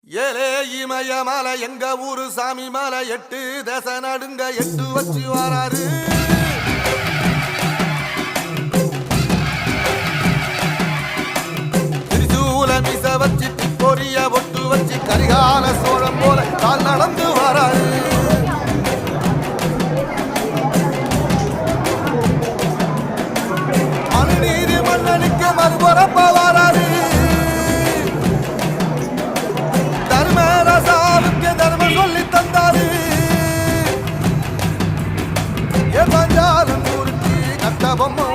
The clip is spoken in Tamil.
ஏலே இமய மலை எங்க ஊரு சாமி மலை 8 தேச நடுங்க 8 வச்சு வராரு. திரிசூல மிச வச்சு பொரிய ஒட்டு வச்சு கரிகால சோழம் போல கால் நடந்து வராரு. மனுநீதி மன்னனுக்கு மறுபரப்ப வராரு. தர்மம் சொல்லி தந்தாரு. ஏ பஞ்சாலம் ஊருக்கு கட்ட பொம்மை